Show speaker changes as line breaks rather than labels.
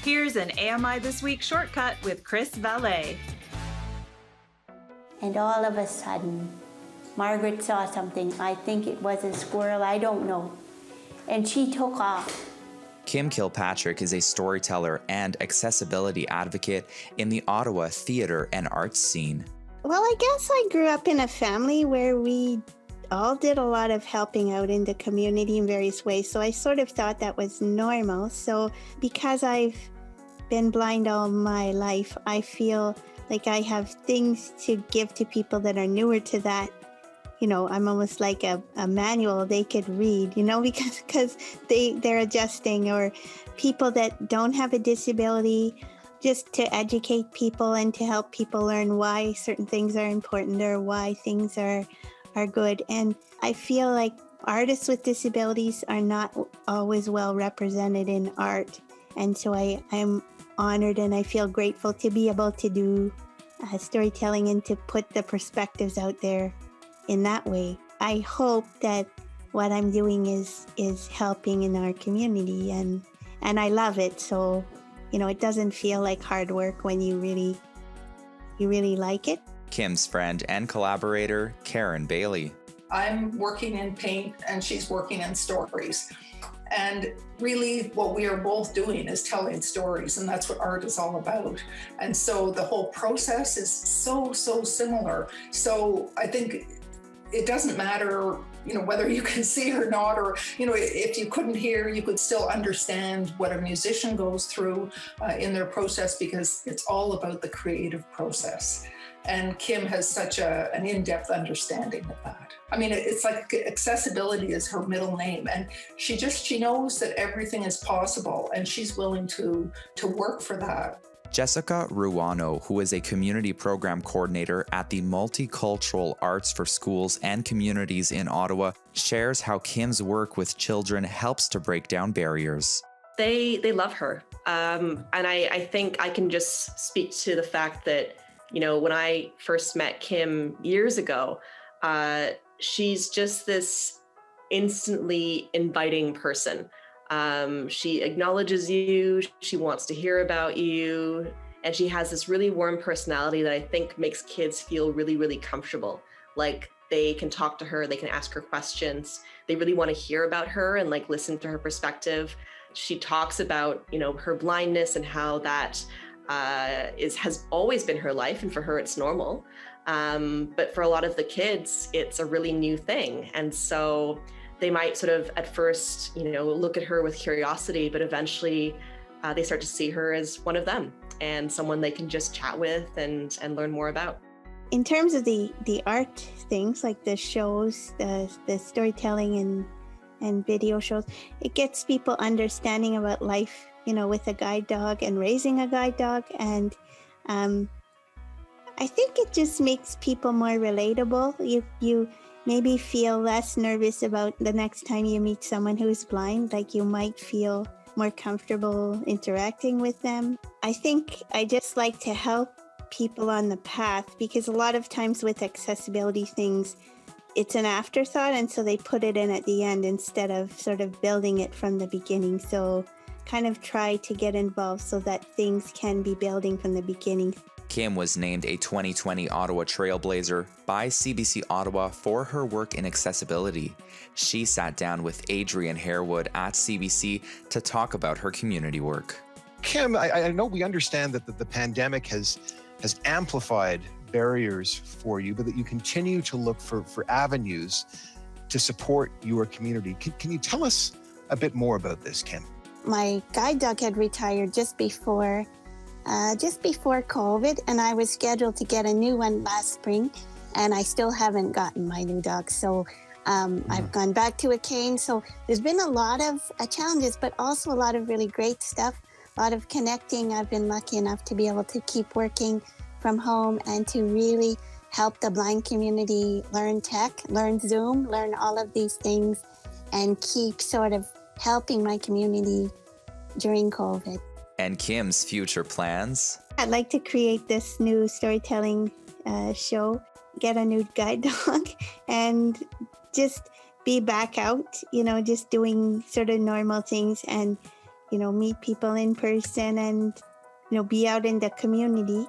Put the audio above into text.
Here's an AMI This Week shortcut with Chris Vallée.
And all of a sudden, Margaret saw something. I think it was a squirrel, I don't know. And she took off.
Kim Kilpatrick is a storyteller and accessibility advocate in the Ottawa theatre and arts scene.
Well, I guess I grew up in a family where we all did a lot of helping out in the community in various ways. So I sort of thought that was normal. So because I've been blind all my life, I feel like I have things to give to people that are newer to that. You know, I'm almost like a manual they could read, you know, because they're adjusting, or people that don't have a disability, just to educate people and to help people learn why certain things are important or why things are good. And I feel like artists with disabilities are not always well represented in art. And so I'm honored and I feel grateful to be able to do storytelling and to put the perspectives out there in that way. I hope that what I'm doing is helping in our community, and I love it. So, you know, it doesn't feel like hard work when you really like it.
Kim's friend and collaborator, Karen Bailey.
I'm working in paint and she's working in stories. And really what we are both doing is telling stories, and that's what art is all about. And so the whole process is so similar. So I think it doesn't matter, you know, whether you can see or not, or, you know, if you couldn't hear, you could still understand what a musician goes through in their process, because it's all about the creative process. And Kim has such an in-depth understanding of that. I mean, it's like accessibility is her middle name, and she knows that everything is possible, and she's willing to work for that.
Jessica Ruano, who is a community program coordinator at the Multicultural Arts for Schools and Communities in Ottawa, shares how Kim's work with children helps to break down barriers.
They love her. And I think I can just speak to the fact that, you know, when I first met Kim years ago, she's just this instantly inviting person. She acknowledges you, she wants to hear about you, and she has this really warm personality that I think makes kids feel really comfortable. Like they can talk to her, they can ask her questions, they really want to hear about her and like listen to her perspective. She talks about, you know, her blindness and how that has always been her life, and for her it's normal. But for a lot of the kids, it's a really new thing. And so they might sort of at first, you know, look at her with curiosity, but eventually they start to see her as one of them and someone they can just chat with and learn more about.
In terms of the art things, like the shows, the storytelling and video shows, it gets people understanding about life, you know, with a guide dog and raising a guide dog. And I think it just makes people more relatable. You maybe feel less nervous about the next time you meet someone who's blind, like you might feel more comfortable interacting with them. I think I just like to help people on the path, because a lot of times with accessibility things, it's an afterthought, and so they put it in at the end instead of sort of building it from the beginning. So kind of try to get involved so that things can be building from the beginning.
Kim was named a 2020 Ottawa Trailblazer by CBC Ottawa for her work in accessibility. She sat down with Adrian Harewood at CBC to talk about her community work.
Kim, I know we understand that the pandemic has amplified barriers for you, but that you continue to look for avenues to support your community. Can you tell us a bit more about this, Kim?
My guide dog had retired just before COVID, and I was scheduled to get a new one last spring, and I still haven't gotten my new dog. So I've gone back to a cane. So there's been a lot of challenges, but also a lot of really great stuff, a lot of connecting. I've been lucky enough to be able to keep working from home and to really help the blind community learn tech, learn Zoom, learn all of these things, and keep sort of helping my community during COVID.
And Kim's future plans?
I'd like to create this new storytelling show, get a new guide dog, and just be back out, you know, just doing sort of normal things and meet people in person and, be out in the community.